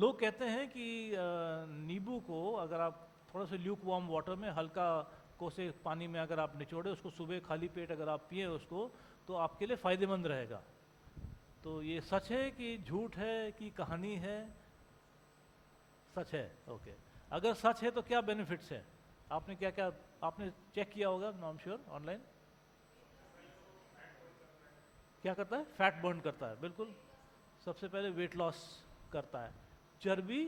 लोग कहते हैं कि नींबू को अगर आप थोड़ा सा ल्यूक वार्म वाटर में हल्का कोसे पानी में अगर आप निचोड़े उसको सुबह खाली पेट अगर आप पिए उसको तो आपके लिए फ़ायदेमंद रहेगा। तो ये सच है कि झूठ है कि कहानी है? सच है, ओके। अगर सच है तो क्या बेनिफिट्स हैं? आपने क्या क्या आपने चेक किया होगा, आई एम श्योर, ऑनलाइन। क्या करता है? फैट बर्न करता है, बिल्कुल। सबसे पहले वेट लॉस करता है, चर्बी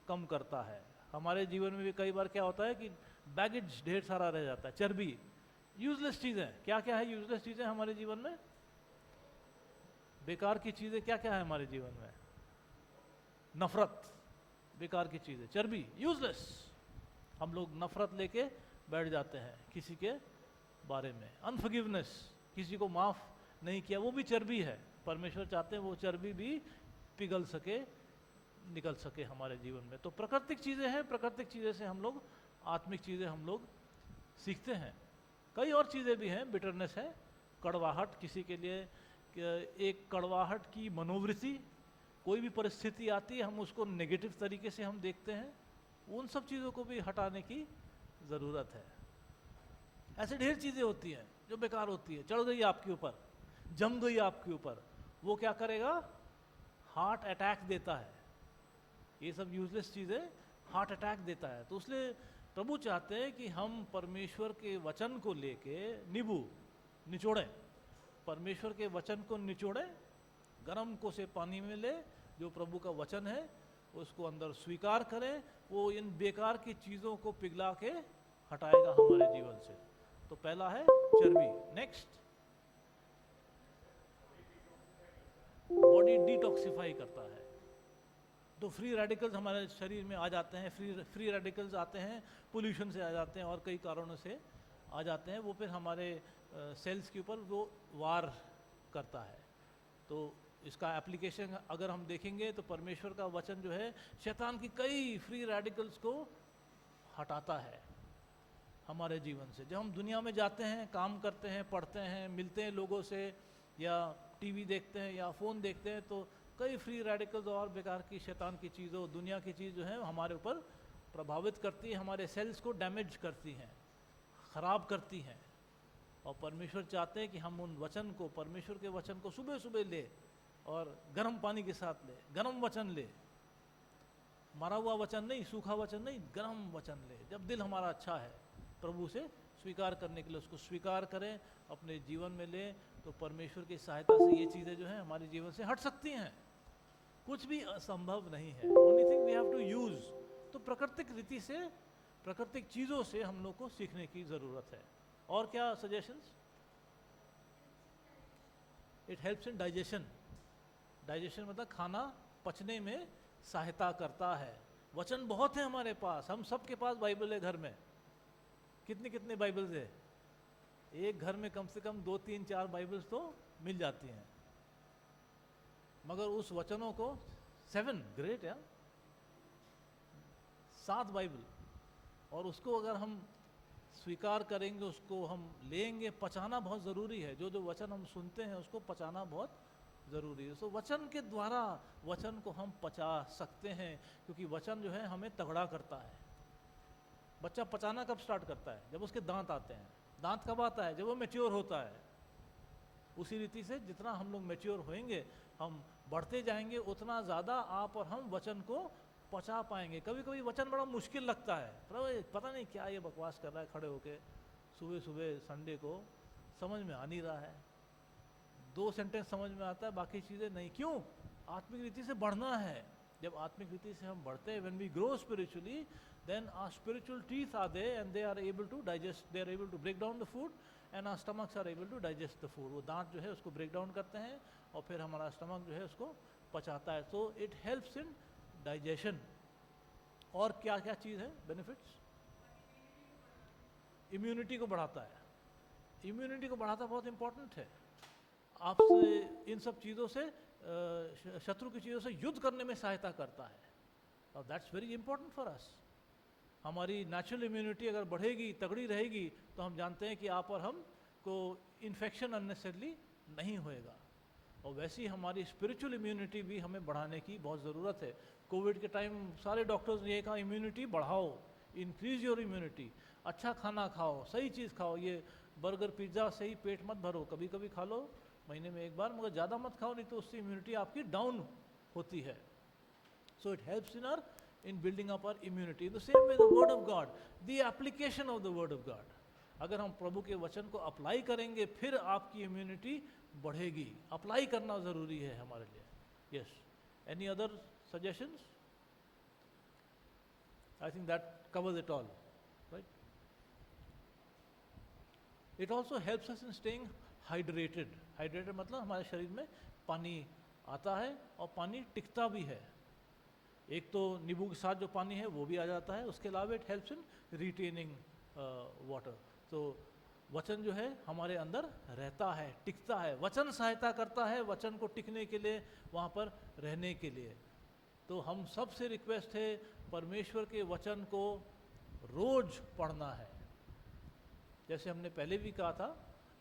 कम करता है। हमारे जीवन में भी कई बार क्या होता है कि बैगेज ढेर सारा रह जाता है, चर्बी, यूजलेस चीज़ें। क्या क्या है यूजलेस चीज़ें हमारे जीवन में? बेकार की चीज़ें क्या क्या है हमारे जीवन में? नफरत, बेकार की चीज़ें, चर्बी, यूजलेस। हम लोग नफरत लेके बैठ जाते हैं किसी के बारे में। अनफॉरगिवनेस, किसी को माफ़ नहीं किया, वो भी चर्बी है। परमेश्वर चाहते हैं वो चर्बी भी पिघल सके, निकल सके हमारे जीवन में। तो प्राकृतिक चीज़ें हैं, प्राकृतिक चीज़ें से हम लोग आत्मिक चीज़ें हम लोग सीखते हैं। कई और चीज़ें भी हैं, बिटरनेस है, कड़वाहट, किसी के लिए एक कड़वाहट की मनोवृत्ति, कोई भी परिस्थिति आती है हम उसको नेगेटिव तरीके से हम देखते हैं, उन सब चीज़ों को भी हटाने की ज़रूरत है। ऐसे ढेर चीज़ें होती हैं जो बेकार होती है, चढ़ गई आपके ऊपर, जम गई आपके ऊपर, वो क्या करेगा? हार्ट अटैक देता है। ये सब यूजलेस चीज़ें हार्ट अटैक देता है। तो इसलिए प्रभु चाहते हैं कि हम परमेश्वर के वचन को लेके नींबू निचोड़ें, परमेश्वर के वचन को निचोड़ें, गर्म कोसे पानी में ले, जो प्रभु का वचन है उसको अंदर स्वीकार करें, वो इन बेकार की चीज़ों को पिघला के हटाएगा हमारे जीवन से। तो पहला है चर्बी। नेक्स्ट, बॉडी डिटॉक्सिफाई करता है। तो फ्री रेडिकल्स हमारे शरीर में आ जाते हैं, फ्री रेडिकल्स आते हैं, पोल्यूशन से आ जाते हैं और कई कारणों से आ जाते हैं, वो फिर हमारे सेल्स के ऊपर वो वार करता है। तो इसका एप्लीकेशन अगर हम देखेंगे तो परमेश्वर का वचन जो है शैतान की कई फ्री रेडिकल्स को हटाता है हमारे जीवन से। जब हम दुनिया में जाते हैं, काम करते हैं, पढ़ते हैं, मिलते हैं लोगों से, या टीवी देखते हैं या फ़ोन देखते हैं, तो कई फ्री रेडिकल्स और बेकार की शैतान की चीज़ों, दुनिया की चीज़ जो है हमारे ऊपर प्रभावित करती है, हमारे सेल्स को डैमेज करती हैं, ख़राब करती हैं। और परमेश्वर चाहते हैं कि हम उन वचन को, परमेश्वर के वचन को सुबह सुबह ले और गर्म पानी के साथ ले, गर्म वचन ले, मरा हुआ वचन नहीं, सूखा वचन नहीं, गर्म वचन ले। जब दिल हमारा अच्छा है प्रभु से स्वीकार करने के लिए, उसको स्वीकार करें, अपने जीवन में लें, तो परमेश्वर की सहायता से ये चीज़ें जो हैं हमारे जीवन से हट सकती हैं। कुछ भी असंभव नहीं है, only thing we have to use. तो प्राकृतिक रीति से, प्राकृतिक चीज़ों से हम लोग को सीखने की ज़रूरत है। और क्या suggestions? It helps in digestion. Digestion मतलब खाना पचने में सहायता करता है। वचन बहुत है हमारे पास, हम सबके पास बाइबल है घर में। कितने कितने बाइबल्स है? एक घर में कम से कम 2, 3, 4 बाइबल्स तो मिल जाती हैं। मगर उस वचनों को 7 ग्रेट या 7 बाइबल, और उसको अगर हम स्वीकार करेंगे, उसको हम लेंगे, पचाना बहुत ज़रूरी है। जो जो वचन हम सुनते हैं उसको पचाना बहुत ज़रूरी है। तो वचन के द्वारा वचन को हम पचा सकते हैं, क्योंकि वचन जो है हमें तगड़ा करता है। बच्चा पचाना कब स्टार्ट करता है? जब उसके दांत आते हैं। दांत कब आता है? जब वो मैच्योर होता है। उसी रीति से जितना हम लोग मैच्योर होएंगे, हम बढ़ते जाएंगे, उतना ज़्यादा आप और हम वचन को पचा पाएंगे। कभी कभी वचन बड़ा मुश्किल लगता है, पता नहीं क्या ये बकवास कर रहा है खड़े होके सुबह सुबह संडे को, समझ में आ नहीं रहा है। 2 सेंटेंस समझ में आता है, बाकी चीज़ें नहीं। क्यों? आत्मिक रीति से बढ़ना है। जब आत्मिक रीति से हम बढ़ते हैं, when we grow spiritually, then our spiritual teeth are there and they are able to digest, they are able to break down the food and our stomachs are able to digest the food. वो दांत जो है उसको break down करते हैं और फिर हमारा स्टमक जो है उसको पचाता है। So it helps in digestion. और क्या क्या चीज़ है बेनिफिट्स? इम्यूनिटी को बढ़ाता है। इम्यूनिटी को बढ़ाता बहुत इंपॉर्टेंट है। आपसे इन सब चीज़ों से, शत्रु की चीज़ों से युद्ध करने में सहायता करता है। और दैट्स वेरी इंपॉर्टेंट फॉर अस। हमारी नेचुरल इम्यूनिटी अगर बढ़ेगी, तगड़ी रहेगी, तो हम जानते हैं कि आप और हम को इन्फेक्शन अननेसेसरली नहीं होएगा। और वैसी हमारी स्पिरिचुअल इम्यूनिटी भी हमें बढ़ाने की बहुत ज़रूरत है। कोविड के टाइम सारे डॉक्टर्स ने ये कहा इम्यूनिटी बढ़ाओ, इंक्रीज योर इम्यूनिटी, अच्छा खाना खाओ, सही चीज़ खाओ, ये बर्गर पिज्ज़ा से ही पेट मत भरो, कभी कभी खा लो महीने में एक बार, मगर ज़्यादा मत खाओ, नहीं तो उससे इम्यूनिटी आपकी डाउन होती है. So it helps in building up our immunity. In the same way, the word of God, the application of the word of God. अगर हम प्रभु के वचन को अप्लाई करेंगे फिर आपकी इम्यूनिटी बढ़ेगी. अप्लाई करना ज़रूरी है हमारे लिए. Yes. Any other suggestions? I think that covers it all, right? It also helps us in staying hydrated. Hydrated मतलब हमारे शरीर में पानी आता है और पानी टिकता भी है. एक तो नींबू के साथ जो पानी है वो भी आ जाता है, उसके अलावा it helps in retaining water. तो वचन जो है हमारे अंदर रहता है, टिकता है. वचन सहायता करता है वचन को टिकने के लिए, वहाँ पर रहने के लिए. तो हम सबसे रिक्वेस्ट है परमेश्वर के वचन को रोज पढ़ना है. जैसे हमने पहले भी कहा था,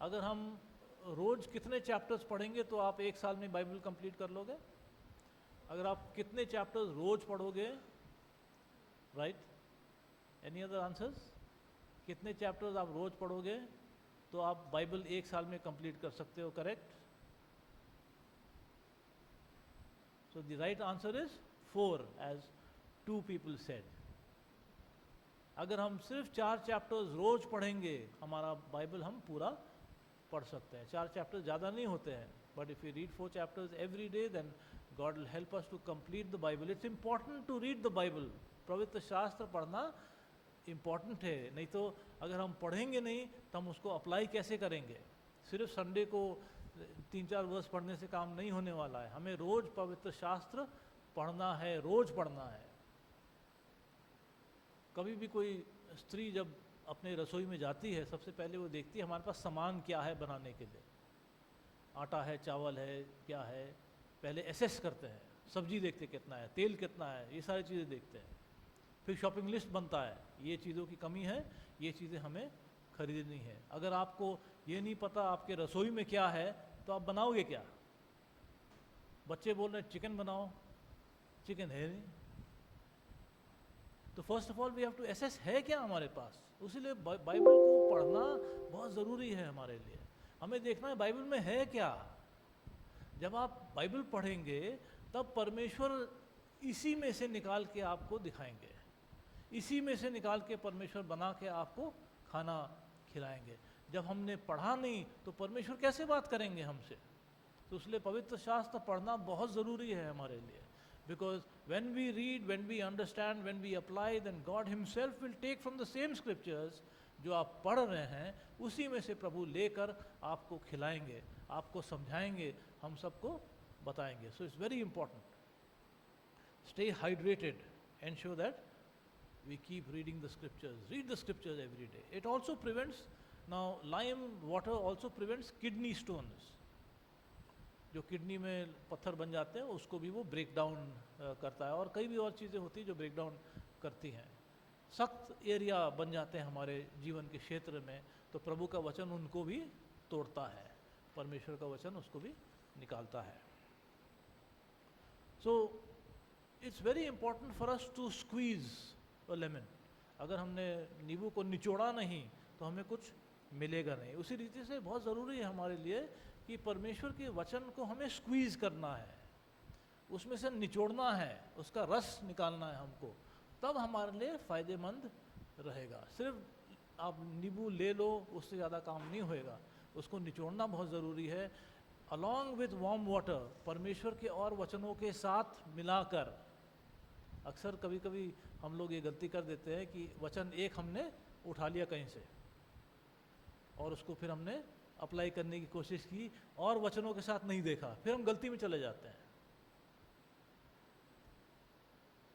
अगर हम रोज कितने चैप्टर्स पढ़ेंगे तो आप एक साल में बाइबल कंप्लीट कर लोगे. अगर आप कितने चैप्टर्स रोज पढ़ोगे, राइट? Any other answers? कितने चैप्टर्स आप रोज पढ़ोगे तो आप बाइबल एक साल में कंप्लीट कर सकते हो, correct? So the right answer is 4, as 2 people said. अगर हम सिर्फ 4 चैप्टर्स रोज पढ़ेंगे, हमारा बाइबल हम पूरा पढ़ सकते हैं. 4 चैप्टर्स ज़्यादा नहीं होते हैं, but if you read 4 chapters every day, then God will help us to complete the Bible. It's important to read the Bible. पवित्र शास्त्र पढ़ना इम्पॉर्टेंट है. नहीं तो अगर हम पढ़ेंगे नहीं तो हम उसको अप्लाई कैसे करेंगे? सिर्फ संडे को 3-4 वर्स पढ़ने से काम नहीं होने वाला है. हमें रोज पवित्र शास्त्र पढ़ना है, रोज पढ़ना है. कभी भी कोई स्त्री जब अपने रसोई में जाती है, सबसे पहले वो देखती है हमारे पास सामान क्या है बनाने के लिए. आटा है, चावल है, क्या है, पहले एसेस करते हैं. सब्जी देखते कितना है, तेल कितना है, ये सारी चीज़ें देखते हैं. फिर शॉपिंग लिस्ट बनता है, ये चीज़ों की कमी है, ये चीज़ें हमें खरीदनी है. अगर आपको ये नहीं पता आपके रसोई में क्या है तो आप बनाओगे क्या? बच्चे बोल रहे हैं चिकन बनाओ, चिकन है नहीं. तो first of all we have to assess है क्या हमारे पास. उसीलिए बाइबल को पढ़ना बहुत ज़रूरी है हमारे लिए. हमें देखना है बाइबल में है क्या. जब आप बाइबल पढ़ेंगे तब परमेश्वर इसी में से निकाल के आपको दिखाएंगे, इसी में से निकाल के परमेश्वर बना के आपको खाना खिलाएंगे. जब हमने पढ़ा नहीं तो परमेश्वर कैसे बात करेंगे हमसे. तो इसलिए पवित्र शास्त्र पढ़ना बहुत ज़रूरी है हमारे लिए. Because when we read, when we understand, when we apply, then God himself will take from the same scriptures जो आप पढ़ रहे हैं, उसी में से प्रभु लेकर आपको खिलाएंगे, आपको समझाएंगे, हम सबको बताएंगे. So it's very important. Stay hydrated, ensure that we keep reading the scriptures. Read the scriptures every day. It also prevents, now lime water also prevents kidney stones. जो किडनी में पत्थर बन जाते हैं उसको भी वो ब्रेक डाउन करता है. और कई भी और चीज़ें होती हैं जो ब्रेक डाउन करती हैं. सख्त एरिया बन जाते हैं हमारे जीवन के क्षेत्र में, तो प्रभु का वचन उनको भी तोड़ता है, परमेश्वर का वचन उसको भी निकालता है. So it's very important for us to squeeze a lemon. अगर हमने नींबू को निचोड़ा नहीं तो हमें कुछ मिलेगा नहीं. उसी रीति से बहुत ज़रूरी है हमारे लिए कि परमेश्वर के वचन को हमें स्क्वीज करना है, उसमें से निचोड़ना है, उसका रस निकालना है हमको, तब हमारे लिए फ़ायदेमंद रहेगा. सिर्फ आप नींबू ले लो उससे ज़्यादा काम नहीं होएगा, उसको निचोड़ना बहुत ज़रूरी है. अलॉन्ग विथ वार्म वाटर, परमेश्वर के और वचनों के साथ मिलाकर. अक्सर कभी कभी हम लोग ये गलती कर देते हैं कि वचन एक हमने उठा लिया कहीं से और उसको फिर हमने अप्लाई करने की कोशिश की और वचनों के साथ नहीं देखा, फिर हम गलती में चले जाते हैं.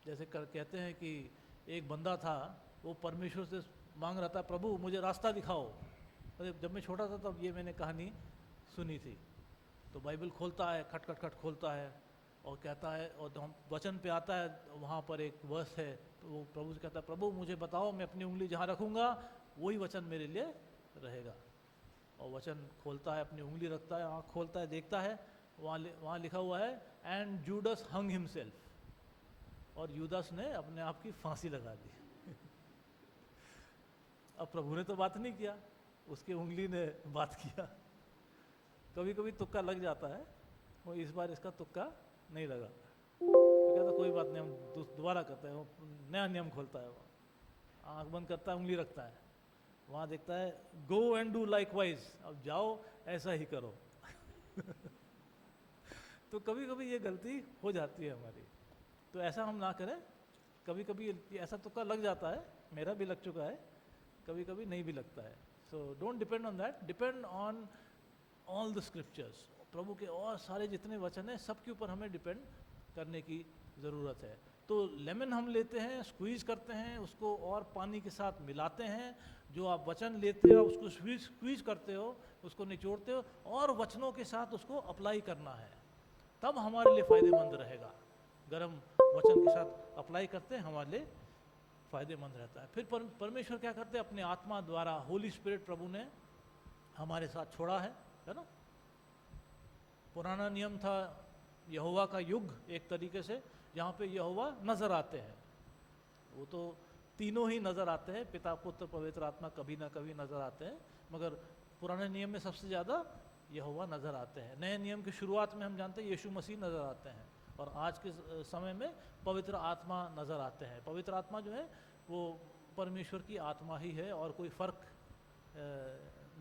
जैसे कहते हैं कि एक बंदा था, वो परमेश्वर से मांग रहा था, प्रभु मुझे रास्ता दिखाओ. जब मैं छोटा था तब ये मैंने कहानी सुनी थी. तो बाइबल खोलता है, खट खट खट खोलता है और कहता है, और हम वचन पे आता है, वहाँ पर एक वर्स है, तो वो प्रभु से कहता है, प्रभु मुझे बताओ, मैं अपनी उंगली जहाँ रखूँगा वही वचन मेरे लिए रहेगा. और वचन खोलता है, अपनी उंगली रखता है, आँख खोलता है, देखता है, वहाँ लिखा हुआ है, एंड जूडस हंग हिमसेल्फ. और यूदास ने अपने आप की फांसी लगा दी। अब प्रभु ने तो बात नहीं किया, उसकी उंगली ने बात किया। कभी कभी तुक्का लग जाता है, वो इस बार इसका तुक्का नहीं लगा, तो कहता कोई बात नहीं, हम दोबारा करते हैं। वो नया नियम खोलता है, वो आँख बंद करता है, उंगली रखता है, वहाँ देखता है गो एंड डू लाइकवाइज, अब जाओ ऐसा ही करो। तो कभी कभी ये गलती हो जाती है हमारी, तो ऐसा हम ना करें। कभी कभी ऐसा तुक्का लग जाता है, मेरा भी लग चुका है, कभी कभी नहीं भी लगता है। So don't depend on that, depend on all the scriptures. प्रभु के और सारे जितने वचन हैं सब के ऊपर हमें डिपेंड करने की ज़रूरत है। तो लेमन हम लेते हैं, स्क्वीज करते हैं उसको और पानी के साथ मिलाते हैं। जो आप वचन लेते हो उसको स्क्वीज करते हो, उसको निचोड़ते हो और वचनों के साथ उसको अप्लाई करना है, तब हमारे लिए फ़ायदेमंद रहेगा। गर्म वचन के साथ अप्लाई करते हैं, हमारे लिए फ़ायदेमंद रहता है। फिर परमेश्वर क्या करते हैं, अपने आत्मा द्वारा, होली स्पिरिट प्रभु ने हमारे साथ छोड़ा है ना। पुराना नियम था यहोवा का युग, एक तरीके से जहाँ पे यहोवा नज़र आते हैं। वो तो तीनों ही नज़र आते हैं, पिता पुत्र पवित्र आत्मा कभी ना कभी नज़र आते हैं, मगर पुराने नियम में सबसे ज़्यादा यहोवा नज़र आते हैं। नए नियम की शुरुआत में हम जानते हैं यीशु मसीह नज़र आते हैं, और आज के समय में पवित्र आत्मा नज़र आते हैं। पवित्र आत्मा जो है वो परमेश्वर की आत्मा ही है, और कोई फ़र्क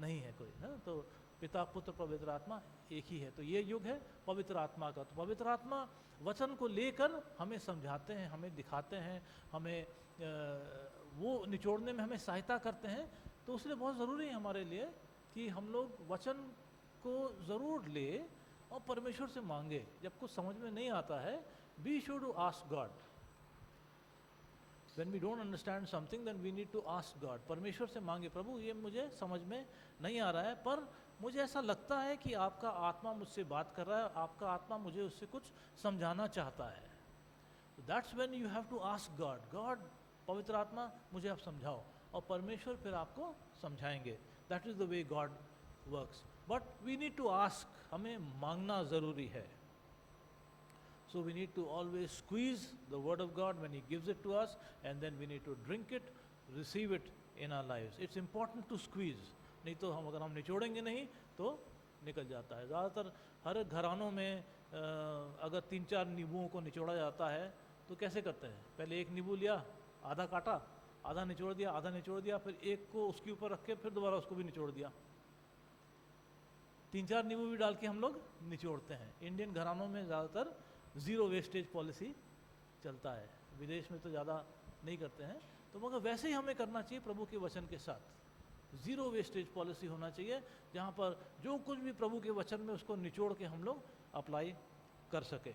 नहीं है कोई, है। तो पिता पुत्र पवित्र आत्मा एक ही है। तो ये युग है पवित्र आत्मा का। तो पवित्र आत्मा वचन को लेकर हमें समझाते हैं, हमें दिखाते हैं, हमें वो निचोड़ने में हमें सहायता करते हैं। तो इसलिए बहुत ज़रूरी है हमारे लिए कि हम लोग वचन को ज़रूर ले और परमेश्वर से मांगे। जब कुछ समझ में नहीं आता है, be should to ask God. When we don't understand something, then we need to ask God. परमेश्वर से मांगे, प्रभु ये मुझे समझ में नहीं आ रहा है, पर मुझे ऐसा लगता है कि आपका आत्मा मुझसे बात कर रहा है, आपका आत्मा मुझे उससे कुछ समझाना चाहता है। That's when you have to ask God. God, पवित्र आत्मा मुझे आप समझाओ, और परमेश्वर फिर आपको समझाएंगे। That is the way God works. But we need to ask, हमें मांगना ज़रूरी है। So we need to always squeeze the word of God when He gives it to us, and then we need to drink it, receive it in our lives. It's important to squeeze. नहीं तो अगर हम निचोड़ेंगे नहीं तो निकल जाता है। ज़्यादातर हर घरानों में अगर 3-4 नींबुओं को निचोड़ा जाता है तो कैसे करते हैं? पहले एक नींबू लिया, आधा काटा, आधा निचोड़ दिया, आधा निचोड़ दिया, फिर एक को उसके ऊपर रख के फिर दोबारा उसको भी निचोड़ दिया। 3-4 नींबू भी डाल के हम लोग निचोड़ते हैं। इंडियन घरानों में ज़्यादातर ज़ीरो वेस्टेज पॉलिसी चलता है, विदेश में तो ज़्यादा नहीं करते हैं। तो मगर वैसे ही हमें करना चाहिए प्रभु के वचन के साथ। ज़ीरो वेस्टेज पॉलिसी होना चाहिए, जहाँ पर जो कुछ भी प्रभु के वचन में उसको निचोड़ के हम लोग अप्लाई कर सके।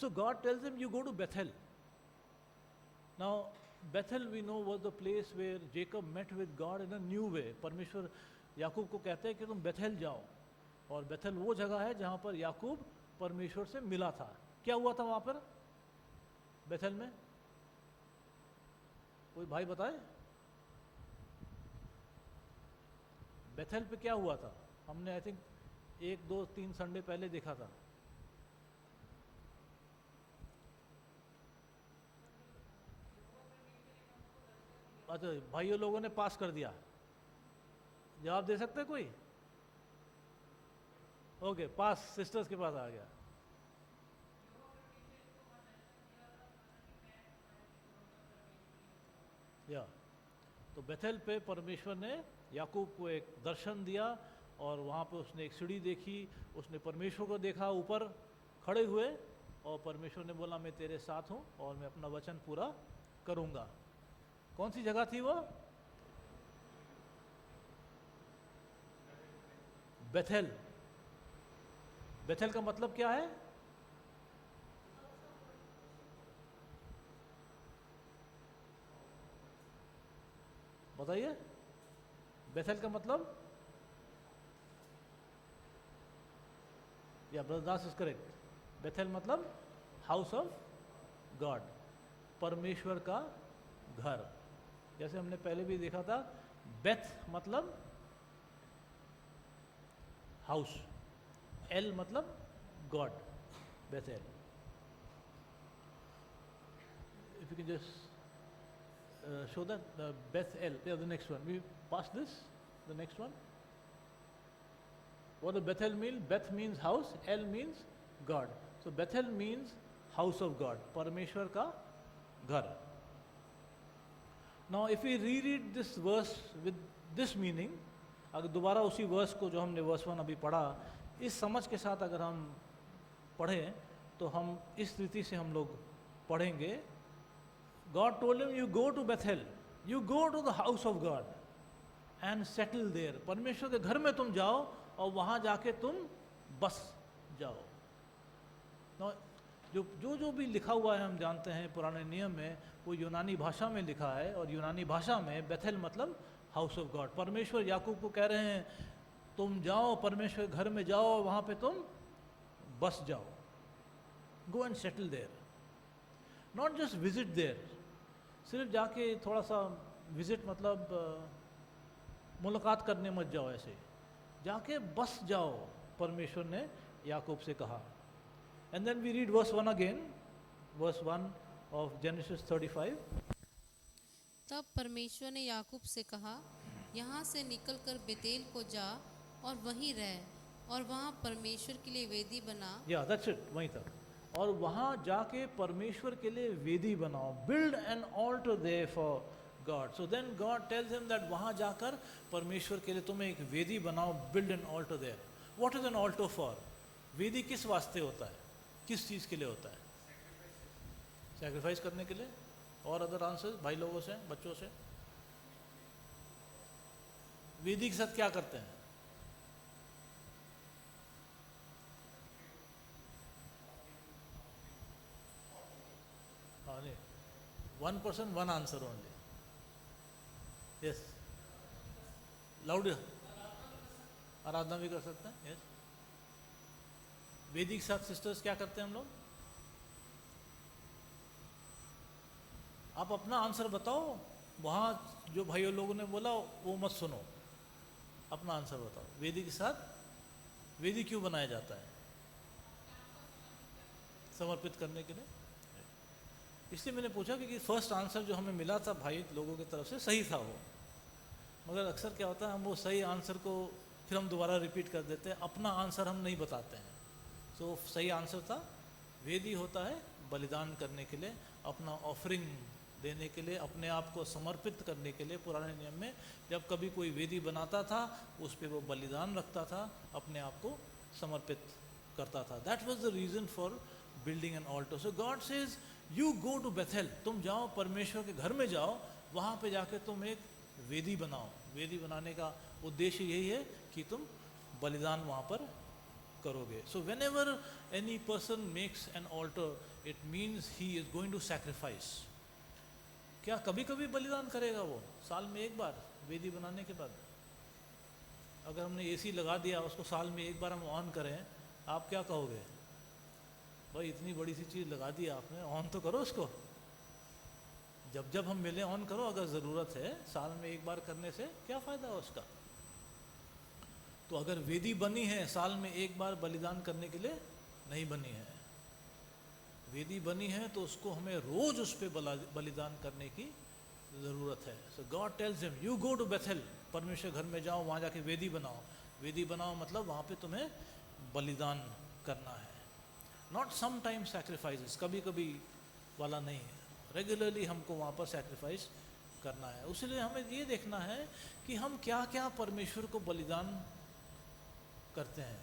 So God tells him you go to Bethel. Now Bethel we know was the place where Jacob met with God in a new way. परमेश्वर याकूब को कहते हैं कि तुम बेथेल जाओ, और बेथेल वो जगह है जहाँ पर याकूब परमेश्वर से मिला था। क्या हुआ था वहाँ पर बेथेल में? कोई भाई बताए बेथेल पे क्या हुआ था? हमने आई थिंक 1, 2, 3 संडे पहले देखा था। अच्छा, भाइयों लोगों ने पास कर दिया। जवाब दे सकते कोई? ओके, पास सिस्टर्स के पास आ गया। या तो बेथेल पे परमेश्वर ने याकूब को एक दर्शन दिया, और वहाँ पे उसने एक सीढ़ी देखी, उसने परमेश्वर को देखा ऊपर खड़े हुए, और परमेश्वर ने बोला मैं तेरे साथ हूँ और मैं अपना वचन पूरा करूँगा। कौन सी जगह थी वो? बेथेल। बेथेल का मतलब क्या है? बताइए, बेथेल का मतलब? या brother Das is correct. Bethel मतलब हाउस ऑफ गॉड, परमेश्वर का घर। जैसे हमने पहले भी देखा था, बेथ मतलब हाउस, एल मतलब God, Bethel. if you can just show that Bethel. Yeah, the next one. We pass this. The next one. What does Bethel mean? Beth means house. El means God. So Bethel means house of God. परमेश्वर का घर. Now if we reread this verse with this meaning, अगर दोबारा उसी verse को जो हमने verse 1 अभी पढ़ा, इस समझ के साथ अगर हम पढ़ें तो हम इस रीति से हम लोग पढ़ेंगे. God told him, you go to Bethel, you go to the house of God and settle there. परमेश्वर के घर में तुम जाओ और वहाँ जाके तुम बस जाओ. Now, जो भी लिखा हुआ है हम जानते हैं पुराने नियम में वो यूनानी भाषा में लिखा है, और यूनानी भाषा में बेथेल मतलब हाउस ऑफ गॉड. परमेश्वर याकूब को कह रहे हैं तुम जाओ परमेश्वर घर में जाओ, वहाँ पे तुम बस जाओ. Go and settle there, not just visit there. सिर्फ जाके थोड़ा सा विजिट मतलब मुलाकात करने मत जाओ, ऐसे जाके बस जाओ, परमेश्वर ने याकूब से कहा. And then we read verse 1 again, verse 1 of Genesis 35. तब परमेश्वर ने याकूब से कहा, यहाँ से निकलकर बेतेल को जा और वहीं रह, और वहाँ परमेश्वर के लिए वेदी बना. या दैट्स इट, वहीं तक. और वहाँ जाके परमेश्वर के लिए वेदी बनाओ. Build an altar there for God. So then God tells him that वहाँ जाकर परमेश्वर के लिए तुम्हें एक वेदी बनाओ. Build an altar there. What is an altar for? वेदी किस वास्ते होता है, किस चीज़ के लिए होता है? सैक्रिफाइस करने के लिए. और अदर आंसर्स भाई लोगों से, बच्चों से? वेदी के साथ क्या करते हैं? हाँ नहीं, 1 person 1 answer only. Yes. Loud. आराधना भी कर सकते हैं. यस. वेदी के साथ सिस्टर्स क्या करते हैं हम लोग? आप अपना आंसर बताओ. वहाँ जो भाइयों लोगों ने बोला वो मत सुनो, अपना आंसर बताओ. वेदी के साथ वेदी क्यों बनाया जाता है? समर्पित करने के लिए. इसलिए मैंने पूछा क्योंकि फर्स्ट आंसर जो हमें मिला था भाई लोगों की तरफ से सही था वो, मगर अक्सर क्या होता है हम वो सही आंसर को फिर हम दोबारा रिपीट कर देते हैं, अपना आंसर हम नहीं बताते हैं. सो सही आंसर था वेदी होता है बलिदान करने के लिए, अपना ऑफरिंग देने के लिए, अपने आप को समर्पित करने के लिए. पुराने नियम में जब कभी कोई वेदी बनाता था उस पर वो बलिदान रखता था, अपने आप को समर्पित करता था. That was the reason for building an altar. So God says you go to Bethel, तुम जाओ परमेश्वर के घर में जाओ, वहाँ पे जाके तुम एक वेदी बनाओ. वेदी बनाने का उद्देश्य यही है कि तुम बलिदान वहाँ पर करोगे. So whenever any person makes an altar it means he is going to sacrifice. क्या कभी कभी बलिदान करेगा वो? साल में एक बार वेदी बनाने के बाद. अगर हमने एसी लगा दिया उसको साल में एक बार हम ऑन करें, आप क्या कहोगे? भाई इतनी बड़ी सी चीज़ लगा दी आपने, ऑन तो करो उसको. जब जब हम मिले ऑन करो अगर ज़रूरत है. साल में एक बार करने से क्या फ़ायदा है उसका? तो अगर वेदी बनी है साल में एक बार बलिदान करने के लिए नहीं बनी है. वेदी बनी है तो उसको हमें रोज उस पर बलिदान करने की ज़रूरत है. So God tells him you go to Bethel, परमेश्वर घर में जाओ, वहाँ जाके वेदी बनाओ. वेदी बनाओ मतलब वहाँ पे तुम्हें बलिदान करना है. नॉट सम टाइम सैक्रिफाइसेस, कभी कभी वाला नहीं है. रेगुलरली हमको वहाँ पर सैक्रिफाइस करना है. उसलिए हमें ये देखना है कि हम क्या क्या परमेश्वर को बलिदान करते हैं.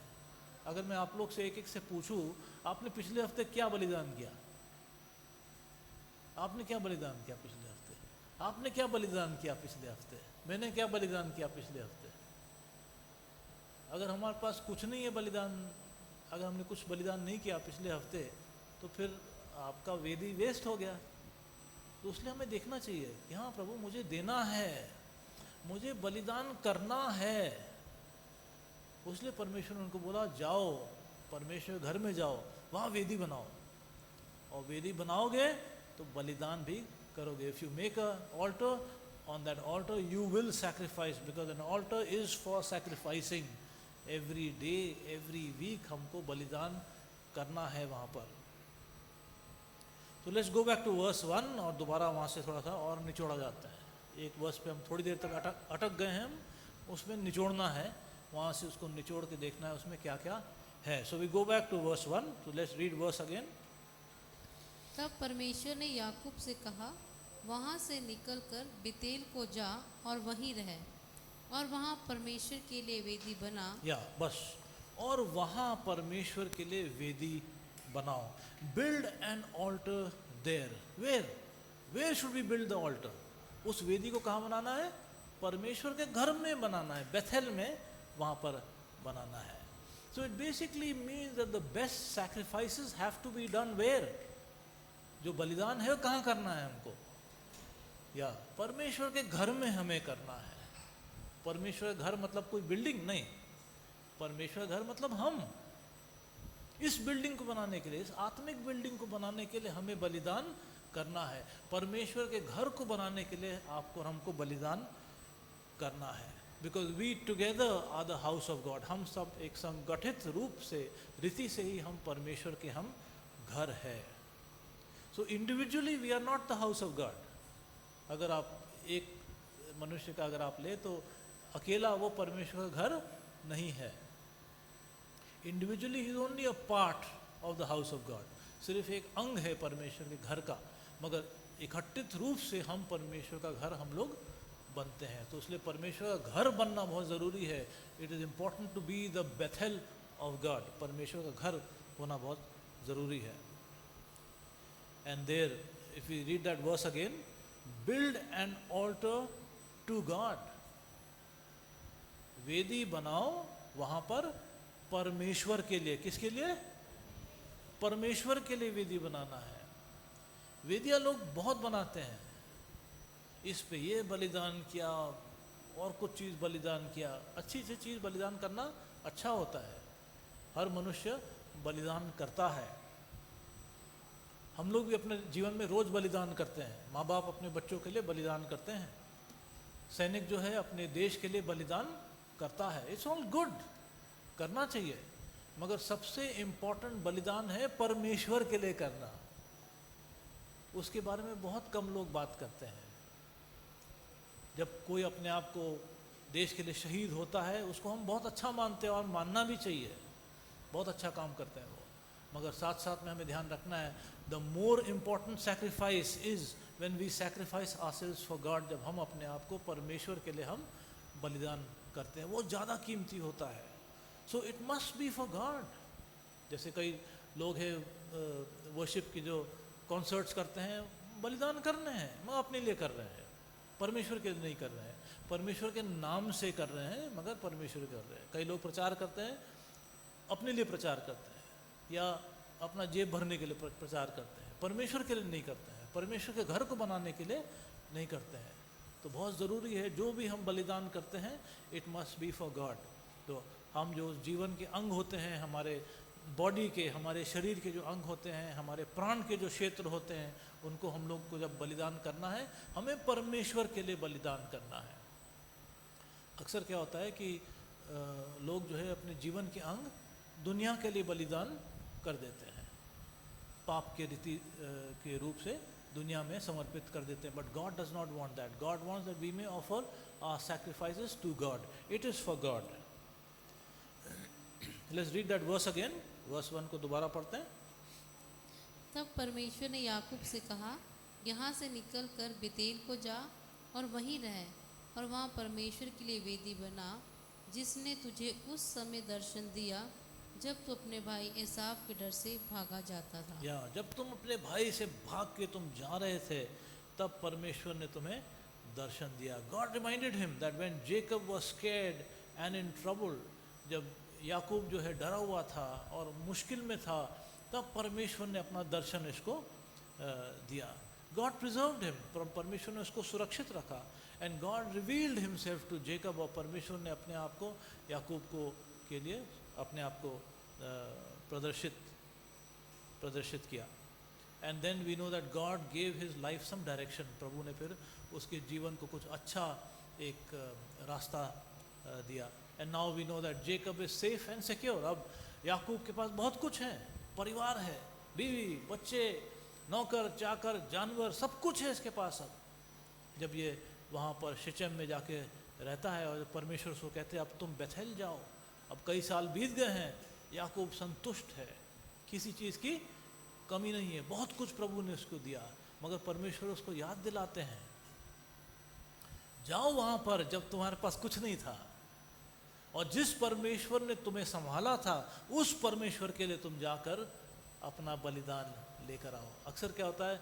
अगर मैं आप लोग से एक एक से पूछूं, आपने पिछले हफ्ते क्या बलिदान किया? आपने क्या बलिदान किया पिछले हफ्ते? आपने क्या बलिदान किया पिछले हफ्ते? मैंने क्या बलिदान किया पिछले हफ्ते? अगर हमारे पास कुछ नहीं है बलिदान, अगर हमने कुछ बलिदान नहीं किया पिछले हफ्ते, तो फिर आपका वेदी वेस्ट हो गया. तो इसलिए हमें देखना चाहिए कि हाँ प्रभु मुझे देना है, मुझे बलिदान करना है. उसलिए परमेश्वर ने उनको बोला जाओ परमेश्वर घर में जाओ, वहाँ वेदी बनाओ, और वेदी बनाओगे तो बलिदान भी करोगे. If you make a altar, on that altar you will sacrifice, because an altar is for sacrificing. Every day every week हमको बलिदान करना है वहाँ पर. तो let's go back to verse 1 और दोबारा वहाँ से थोड़ा सा और निचोड़ा जाता है। एक वर्स पे हम थोड़ी देर तक अटक गए हैं, हम उसमें निचोड़ना है, वहाँ से उसको निचोड़ के देखना है उसमें क्या क्या है। So we go back to verse 1, तो लेट्स रीड वर्स अगेन। तब परमेश्वर ने याकूब से कहा, वहाँ से निकलकर बेतेल को जा और वहीं रह, और वहाँ परमेश्वर के लिए वेदी बना। या बस, और वहाँ परमेश्वर के लिए वेदी बनाओ। Build an altar there. Where should be build the altar? उस वेदी को कहाँ बनाना है? परमेश्वर के घर में बनाना है, बेथेल में, वहाँ पर बनाना है। So it basically means that the best sacrifices have to be done where? जो बलिदान है वो कहाँ करना है हमको? या परमेश्वर के घर में हमें करना है। परमेश्वर का घर मतलब कोई बिल्डिंग नहीं, परमेश्वर का घर मतलब हम। इस बिल्डिंग को बनाने के लिए, इस आत्मिक बिल्डिंग को बनाने के लिए हमें बलिदान करना है। परमेश्वर के घर को बनाने के लिए आपको और हमको बलिदान करना है। Because we together are the house of God. हम सब एक संगठित रूप से, रीति से ही हम परमेश्वर के हम घर है। So individually we are not the house of God. अगर आप एक मनुष्य का अगर आप ले तो अकेला वो परमेश्वर का घर नहीं है। Individually he is only a part of the house of God. सिर्फ एक अंग है परमेश्वर के घर का, मगर इकट्ठित रूप से हम परमेश्वर का घर हम लोग बनते हैं। तो इसलिए परमेश्वर का घर बनना बहुत ज़रूरी है। It is important to be the Bethel of God. परमेश्वर का घर होना बहुत ज़रूरी है। And there if you read that verse again, build an altar to God. वेदी बनाओ वहाँ पर परमेश्वर के लिए। किसके लिए? परमेश्वर के लिए वेदी बनाना है। वेदियाँ लोग बहुत बनाते हैं, इस पे ये बलिदान किया और कुछ चीज़ बलिदान किया। अच्छी सी चीज़ बलिदान करना अच्छा होता है। हर मनुष्य बलिदान करता है। हम लोग भी अपने जीवन में रोज़ बलिदान करते हैं। माँ बाप अपने बच्चों के लिए बलिदान करते हैं। सैनिक जो है अपने देश के लिए बलिदान करता है। इट्स ऑल गुड, करना चाहिए, मगर सबसे इम्पोर्टेंट बलिदान है परमेश्वर के लिए करना। उसके बारे में बहुत कम लोग बात करते हैं। जब कोई अपने आप को देश के लिए शहीद होता है, उसको हम बहुत अच्छा मानते हैं और मानना भी चाहिए, बहुत अच्छा काम करते हैं वो। मगर साथ साथ में हमें ध्यान रखना है, the more important sacrifice is when we sacrifice ourselves for God. जब हम अपने आप को परमेश्वर के लिए हम बलिदान करते हैं, वो ज़्यादा कीमती होता है। So it must be for God. जैसे कई लोग हैं वर्शिप की जो कॉन्सर्ट्स करते हैं, बलिदान करने हैं, मगर अपने लिए कर रहे हैं, परमेश्वर के लिए नहीं कर रहे हैं। परमेश्वर के नाम से कर रहे हैं, मगर परमेश्वर कर रहे हैं। कई लोग प्रचार करते हैं, अपने लिए प्रचार करते हैं, या अपना जेब भरने के लिए प्रचार करते हैं, परमेश्वर के लिए नहीं करते हैं, परमेश्वर के घर को बनाने के लिए नहीं करते हैं। तो बहुत ज़रूरी है, जो भी हम बलिदान करते हैं, it must be for God. तो हम जो जीवन के अंग होते हैं, हमारे बॉडी के, हमारे शरीर के जो अंग होते हैं, हमारे प्राण के जो क्षेत्र होते हैं, उनको हम लोग को जब बलिदान करना है, हमें परमेश्वर के लिए बलिदान करना है। अक्सर क्या होता है कि लोग जो है अपने जीवन के अंग दुनिया के लिए बलिदान कर देते हैं, पाप के रीति के रूप से दुनिया में समर्पित कर देते हैं। But God does not want that. God wants that we may offer our sacrifices to God. It is for God. Let's read that verse again. Verse 1 को दोबारा पढ़ते हैं। तब परमेश्वर ने याकूब से कहा, यहाँ से निकल कर बेतेल को जा और वहीं रह, और वहाँ परमेश्वर के लिए वेदी बना, जिसने तुझे उस समय दर्शन दिया जब तू अपने भाई एसाव के डर से भागा जाता था। या जब तुम अपने भाई से भाग के तुम जा रहे थे, तब परमेश्वर ने तुम्हें दर्शन दिया। God reminded him that when Jacob was scared and in trouble, जब याकूब जो है डरा हुआ था और मुश्किल में था, तब परमेश्वर ने अपना दर्शन इसको दिया। गॉड प्रिजर्व्ड हिम, परमेश्वर ने उसको सुरक्षित रखा। And God revealed himself to Jacob, और परमेश्वर ने अपने आप को याकूब को के लिए अपने आप को प्रदर्शित किया। And then we know that God gave his life some direction. प्रभु ने फिर उसके जीवन को कुछ अच्छा एक रास्ता दिया। And now we know that Jacob is safe and secure. अब याकूब के पास बहुत कुछ है, परिवार है, बीवी, बच्चे, नौकर चाकर जानवर सब कुछ है इसके पास अब। जब ये वहाँ पर शिचम में जाके रहता है और परमेश्वर उसको कहते हैं अब तुम बेथेल जाओ, अब कई साल बीत गए हैं, याकूब संतुष्ट है, किसी चीज़ की कमी नहीं है, बहुत कुछ प्रभु ने उसको दिया, मगर परमेश्वर उसको याद दिलाते हैं जाओ वहाँ पर जब तुम्हारे पास कुछ नहीं था, और जिस परमेश्वर ने तुम्हें संभाला था उस परमेश्वर के लिए तुम जाकर अपना बलिदान लेकर आओ। अक्सर क्या होता है,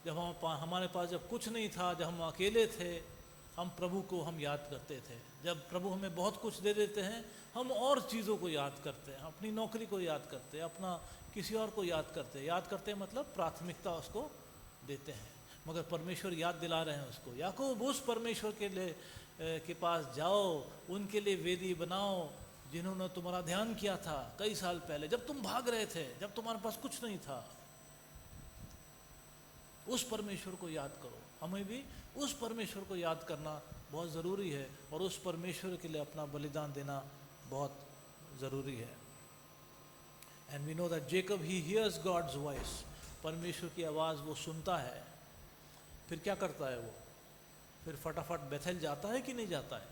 जब हमारे पास जब कुछ नहीं था, जब हम अकेले थे, हम प्रभु को हम याद करते थे। जब प्रभु हमें बहुत कुछ दे देते हैं, हम और चीज़ों को याद करते हैं, अपनी नौकरी को याद करते हैं, अपना किसी और को याद करते हैं मतलब प्राथमिकता उसको देते हैं। मगर परमेश्वर याद दिला रहे हैं उसको, याकूब उस परमेश्वर के लिए के पास जाओ, उनके लिए वेदी बनाओ जिन्होंने तुम्हारा ध्यान किया था कई साल पहले, जब तुम भाग रहे थे, जब तुम्हारे पास कुछ नहीं था। उस परमेश्वर को याद करो। हमें भी उस परमेश्वर को याद करना बहुत ज़रूरी है, और उस परमेश्वर के लिए अपना बलिदान देना बहुत ज़रूरी है। And we know that Jacob he hears God's voice, परमेश्वर की आवाज़ वो सुनता है, फिर क्या करता है वो, फिर फटाफट बेथेल जाता है कि नहीं जाता है?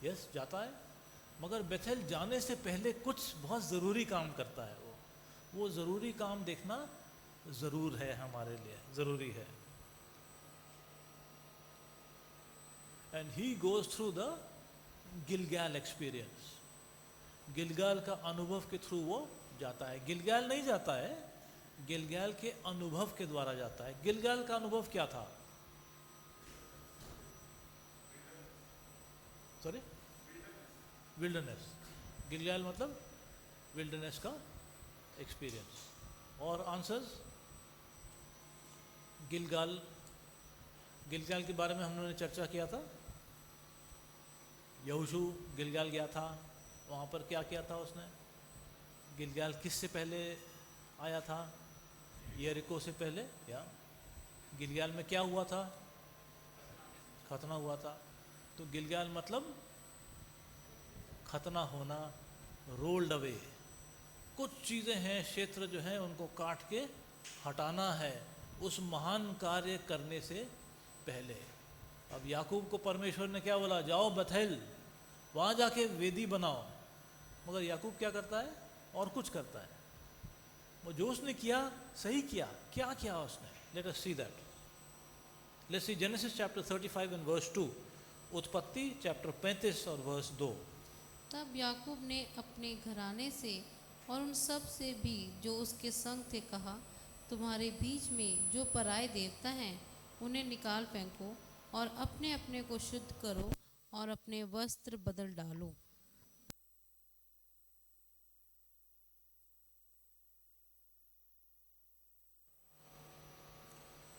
यस, जाता है। मगर बेथेल जाने से पहले कुछ बहुत ज़रूरी काम करता है वो ज़रूरी काम देखना ज़रूर है, हमारे लिए ज़रूरी है। And he goes through the Gilgal experience, Gilgal का अनुभव के थ्रू वो जाता है। गिलगैल नहीं जाता है, गिलगैल के अनुभव के द्वारा जाता है। गिलगैल का अनुभव क्या था? Sorry, wilderness. गिलगैल मतलब विल्डरनेस का एक्सपीरियंस। और आंसर्स, गिलगाल के बारे में हम लोगों ने चर्चा किया था। यहोशू गिलगाल गया था, वहाँ पर क्या किया था उसने? गिलगाल किससे पहले आया था? यरीको से पहले। या गिलगाल में क्या हुआ था? खतना हुआ था। तो गिलगाल मतलब खतना होना, रोल्ड अवे। कुछ चीज़ें हैं, क्षेत्र जो हैं उनको काट के हटाना है उस महान कार्य करने से पहले। अब याकूब को परमेश्वर ने क्या बोला? जाओ बेथेल, वहाँ जाके वेदी बनाओ। मगर याकूब क्या करता है? और कुछ करता है। वो जो उसने किया सही किया, क्या किया उसने? Let us see that. Let's see Genesis chapter 35 and verse 2, उत्पत्ति चैप्टर 35 और वर्स 2। तब याकूब ने अपने घराने से और उन सब से भी जो उसके संग थे कहा, तुम्हारे बीच में जो पराये देवता हैं उन्हें निकाल फेंको और अपने अपने को शुद्ध करो और अपने वस्त्र बदल डालो।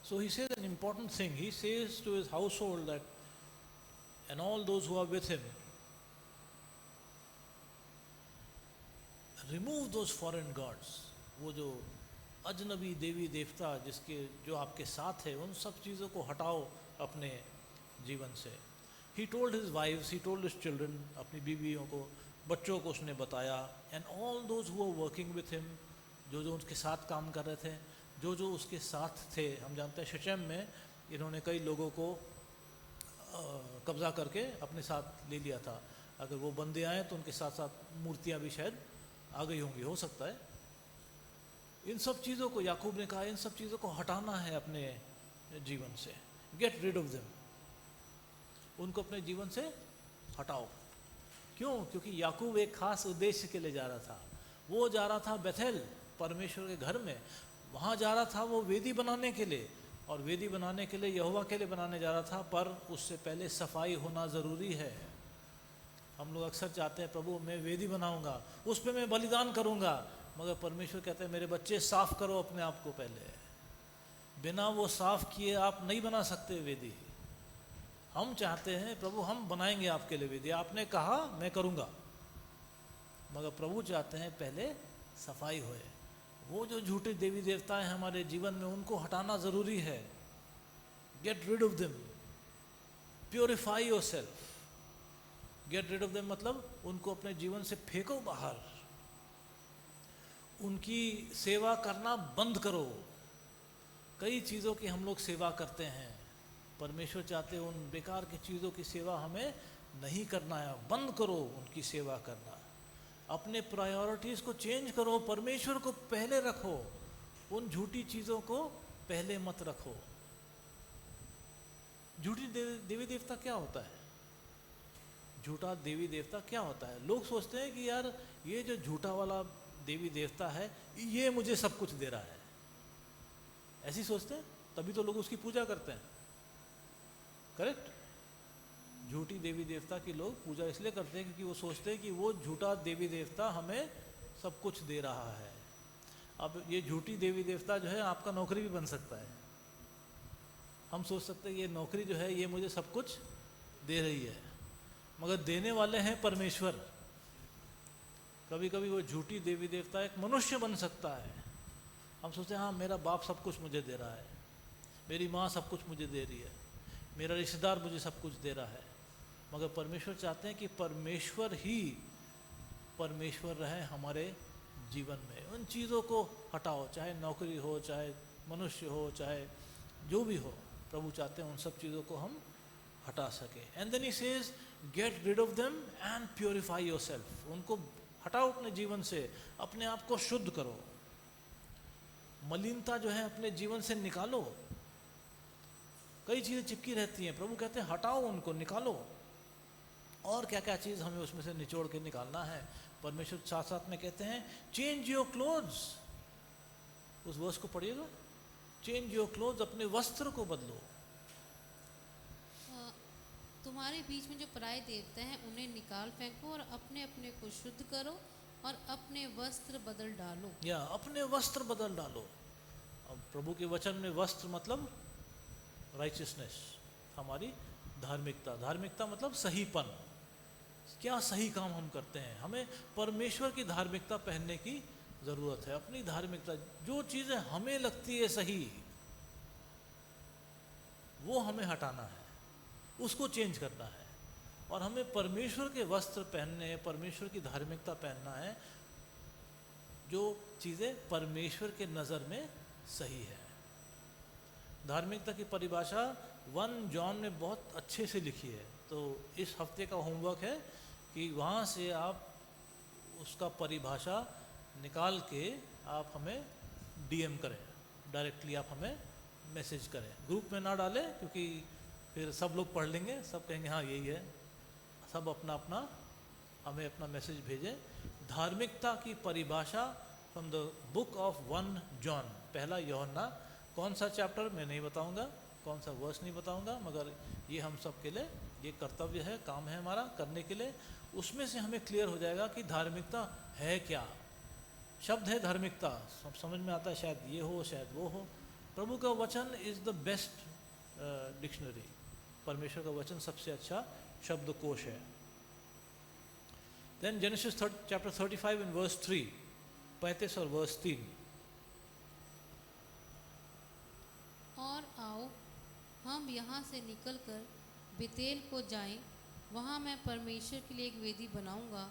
So he says an important thing. He says to his household that, and all those who are with him, remove those foreign gods. वो जो अजनबी देवी देवता जो आपके साथ है, उन सब चीज़ों को हटाओ अपने जीवन से। He told his wives, he told his children, अपनी बीवियों को, बच्चों को उसने बताया, and all those who were working with him, जो उनके साथ काम कर रहे थे, जो उसके साथ थे। हम जानते हैं शेचेम में इन्होंने कई लोगों को कब्ज़ा करके अपने साथ ले लिया था। अगर वो बंदे आए तो उनके साथ साथ मूर्तियाँ भी शायद आ गई होंगी, हो सकता है। इन सब चीज़ों को याकूब ने कहा, इन सब चीज़ों को हटाना है अपने जीवन से। गेट रिड ऑफ देम, उनको अपने जीवन से हटाओ। क्यों? क्योंकि याकूब एक खास उद्देश्य के लिए जा रहा था। वो जा रहा था बेथेल, परमेश्वर के घर में, वहाँ जा रहा था वो वेदी बनाने के लिए। और वेदी बनाने के लिए, यहोवा के लिए बनाने जा रहा था, पर उससे पहले सफाई होना ज़रूरी है। हम लोग अक्सर चाहते हैं, प्रभु मैं वेदी बनाऊंगा, उस पर मैं बलिदान करूंगा, मगर परमेश्वर कहते हैं मेरे बच्चे साफ करो अपने आप को पहले। बिना वो साफ किए आप नहीं बना सकते वेदी। हम चाहते हैं प्रभु हम बनाएंगे आपके लिए वेदी, आपने कहा मैं करूंगा, मगर प्रभु चाहते हैं पहले सफाई होए। वो जो झूठे देवी देवता हैं हमारे जीवन में, उनको हटाना ज़रूरी है। Get rid of them, purify yourself. Get rid of them मतलब उनको अपने जीवन से फेंको बाहर, उनकी सेवा करना बंद करो, कई चीज़ों की हम लोग सेवा करते हैं, परमेश्वर चाहते हैं उन बेकार की चीज़ों की सेवा हमें नहीं करना है, बंद करो उनकी सेवा करना, अपने प्रायोरिटीज़ को चेंज करो, परमेश्वर को पहले रखो, उन झूठी चीज़ों को पहले मत रखो। झूठी देवी देवता क्या होता है? झूठा देवी देवता क्या होता है? लोग सोचते हैं कि यार ये जो झूठा वाला देवी देवता है ये मुझे सब कुछ दे रहा है, ऐसी सोचते हैं, तभी तो लोग उसकी पूजा करते हैं। करेक्ट? झूठी देवी देवता की लोग पूजा इसलिए करते हैं क्योंकि वो सोचते हैं कि वो झूठा देवी देवता हमें सब कुछ दे रहा है। अब ये झूठी देवी देवता जो है आपका नौकरी भी बन सकता है। हम सोच सकते हैं ये नौकरी जो है ये मुझे सब कुछ दे रही है, मगर देने वाले हैं परमेश्वर। कभी कभी वो झूठी देवी देवता एक मनुष्य बन सकता है। हम सोचते हैं हाँ मेरा बाप सब कुछ मुझे दे रहा है, मेरी माँ सब कुछ मुझे दे रही है, मेरा रिश्तेदार मुझे सब कुछ दे रहा है, मगर परमेश्वर चाहते हैं कि परमेश्वर ही परमेश्वर रहे हमारे जीवन में। उन चीज़ों को हटाओ, चाहे नौकरी हो, चाहे मनुष्य हो, चाहे जो भी हो, प्रभु चाहते हैं उन सब चीज़ों को हम हटा सके। And then he says get rid of them and purify yourself. उनको हटाओ अपने जीवन से, अपने आप को शुद्ध करो, मलिनता जो है अपने जीवन से निकालो। कई चीज़ें चिपकी रहती हैं, प्रभु कहते हैं हटाओ उनको, निकालो। और क्या क्या चीज़ हमें उसमें से निचोड़ के निकालना है, परमेश्वर साथ साथ में कहते हैं चेंज योर क्लोथ्स। उस वर्ष को पढ़िएगा, चेंज योर क्लोथ्स, अपने वस्त्र को बदलो। तुम्हारे बीच में जो पराये देवता हैं उन्हें निकाल फेंको और अपने अपने को शुद्ध करो और अपने वस्त्र बदल डालो। या अपने वस्त्र बदल डालो। अब प्रभु के वचन में वस्त्र मतलब राइचियसनेस, हमारी धार्मिकता। धार्मिकता मतलब सहीपन, क्या सही काम हम करते हैं। हमें परमेश्वर की धार्मिकता पहनने की ज़रूरत है। अपनी धार्मिकता, जो चीज़ें हमें लगती है सही वो हमें हटाना है, उसको चेंज करना है। और हमें परमेश्वर के वस्त्र पहनने हैं, परमेश्वर की धार्मिकता पहनना है, जो चीज़ें परमेश्वर के नज़र में सही है। धार्मिकता की परिभाषा 1 जॉन में बहुत अच्छे से लिखी है, तो इस हफ्ते का होमवर्क है कि वहाँ से आप उसका परिभाषा निकाल के आप हमें डीएम करें, डायरेक्टली आप हमें मैसेज करें। ग्रुप में ना डालें क्योंकि फिर सब लोग पढ़ लेंगे, सब कहेंगे हाँ यही है। सब अपना अपना हमें अपना मैसेज भेजें। धार्मिकता की परिभाषा from the book of 1 John, पहला यूहन्ना। कौन सा चैप्टर मैं नहीं बताऊंगा, कौन सा वर्स नहीं बताऊंगा, मगर ये हम सब के लिए ये कर्तव्य है, काम है हमारा करने के लिए। उसमें से हमें क्लियर हो जाएगा कि धार्मिकता है क्या। शब्द है धार्मिकता, सब समझ में आता है, शायद ये हो शायद वो हो। प्रभु का वचन इज़ द बेस्ट डिक्शनरी। परमेश्वर का वचन सबसे अच्छा शब्दकोश है। Then Genesis chapter 35 in verse 3, 35 और वर्स 3। और आओ हम यहाँ से निकलकर बेतेल को जाएं, वहाँ मैं परमेश्वर के लिए एक वेदी बनाऊंगा,